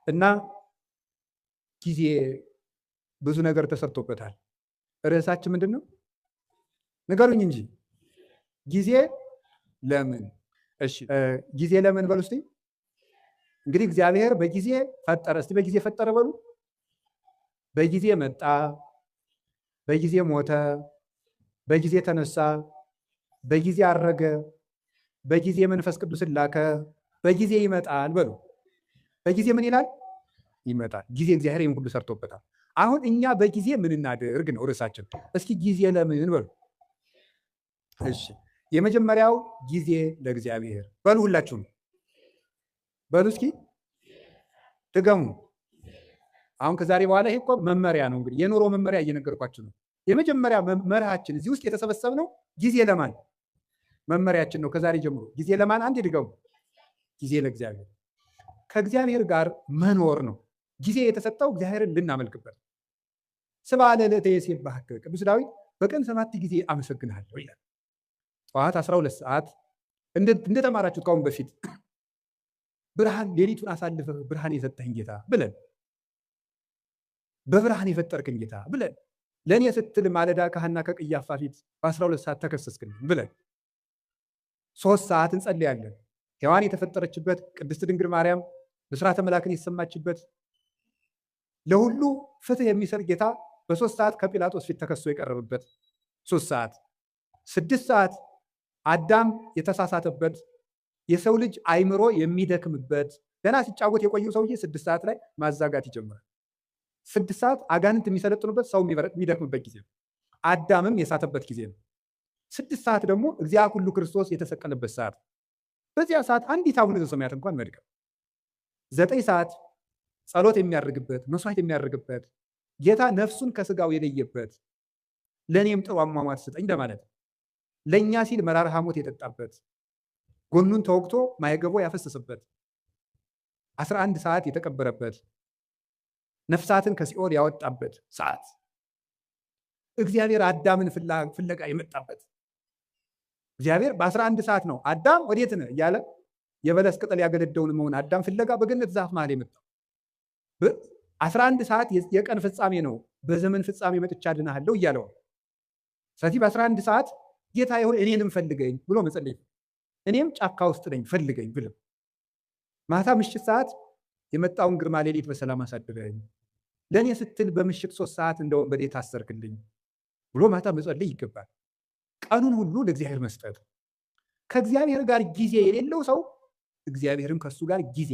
እና ጊዜ ብዙ ነገር ተሰርቶበታል። ርዕሳችን ምንድን ነው? ንገሩኝ እንጂ ጊዜ ለምን? እሺ ጊዜ ለምን በሉ እስቲ። እንግዲህ እግዚአብሔር በጊዜ ፈጠረ። እስቲ በጊዜ ፈጠረ በሉ። በጊዜ መጣ፣ በጊዜ ሞተ፣ በጊዜ ተነሳ፣ በጊዜ አረገ፣ በጊዜ መንፈስ ቅዱስን ላከ፣ በጊዜ ይመጣል በሉ። በጊዜ ምን ይላል? ይመጣል። ጊዜ እግዚአብሔር ይህን ሁሉ ሰርቶበታል። አሁን እኛ በጊዜ ምን እናድርግ ነው ርዕሳችን። እስኪ ጊዜ ለምን በሉ። እሺ የመጀመሪያው ጊዜ ለእግዚአብሔር በሉ። ሁላችሁም በሉ እስኪ ድገሙ። አሁን ከዛሬ በኋላ ይሄ እኮ መመሪያ ነው። እንግዲህ የኑሮ መመሪያ እየነገርኳችሁ ነው። የመጀመሪያ መርሃችን እዚህ ውስጥ የተሰበሰብነው ጊዜ ለማን መመሪያችን ነው። ከዛሬ ጀምሮ ጊዜ ለማን? አንድ ድገሙ። ጊዜ ለእግዚአብሔር። ከእግዚአብሔር ጋር መኖር ነው። ጊዜ የተሰጠው እግዚአብሔርን ልናመልክበት። ስብሐ ለዕለተ ይሴብሐከ ቅዱስ ዳዊት በቀን 7 ጊዜ አመሰግንሃለሁ ይላል። ጠዋት 12 ሰዓት እንደተማራችሁት ካሁን በፊት ብርሃን ሌሊቱን አሳልፈህ ብርሃን የሰጠኝ ጌታ ብለን፣ በብርሃን የፈጠርከኝ ጌታ ብለን፣ ለእኔ ስትል ማለዳ ከሐና ከቀያፋ ፊት በ12 ሰዓት ተከሰስክን ብለን 3 ሰዓት እንጸልያለን። ሔዋን የተፈጠረችበት፣ ቅድስት ድንግል ማርያም ብስራተ መላክን የተሰማችበት፣ ለሁሉ ፍትህ የሚሰጥ ጌታ በ3 ሰዓት ከጲላጦስ ፊት ተከሶ የቀረበበት 3 ሰዓት። 6 ሰዓት አዳም የተሳሳተበት፣ የሰው ልጅ አይምሮ የሚደክምበት፣ ገና ሲጫወት የቆየው ሰውዬ 6 ሰዓት ላይ ማዛጋት ይጀምራል። 6 ሰዓት አጋንንት የሚሰለጥኑበት፣ ሰው የሚደክምበት ጊዜ ነው። አዳምም የሳተበት ጊዜ ነው። 6 ሰዓት ደግሞ እግዚአብሔር ሁሉ ክርስቶስ የተሰቀለበት ሰዓት። በዚያ ሰዓት አንዲት አቡነ ዘበሰማያት እንኳን መድከም። 9 ሰዓት ጸሎት የሚያደርግበት፣ መስዋዕት የሚያደርግበት፣ ጌታ ነፍሱን ከስጋው የለየበት፣ ለእኔም ጥሩ አሟሟት ስጠኝ ለማለት ለእኛ ሲል መራራ ሐሞት የጠጣበት፣ ጎኑን ተወግቶ ማየገቦ ያፈሰሰበት፣ 11 ሰዓት የተቀበረበት፣ ነፍሳትን ከሲኦል ያወጣበት ሰዓት፣ እግዚአብሔር አዳምን ፍለጋ የመጣበት። እግዚአብሔር በ11 ሰዓት ነው አዳም ወዴት ነህ እያለ የበለስ ቅጠል ያገለደውን መሆን አዳም ፍለጋ በገነት ዛፍ መሃል የመጣው። 11 ሰዓት የቀን ፍጻሜ ነው። በዘመን ፍጻሜ መጥቻ ድናሃለሁ እያለው። ስለዚህ በ11 ሰዓት ጌታ ይሁን እኔንም ፈልገኝ ብሎ መጸለይ፣ እኔም ጫካ ውስጥ ነኝ ፈልገኝ ብሎ ማታ ምሽት ሰዓት የመጣውን ግርማ ሌሊት በሰላም አሳድረኝ፣ ለእኔ ስትል በምሽት 3 ሰዓት እንደ ወንበዴ ታሰርክልኝ ብሎ ማታ መጸለይ ይገባል። ቀኑን ሁሉ ለእግዚአብሔር መስጠት። ከእግዚአብሔር ጋር ጊዜ የሌለው ሰው እግዚአብሔርም ከሱ ጋር ጊዜ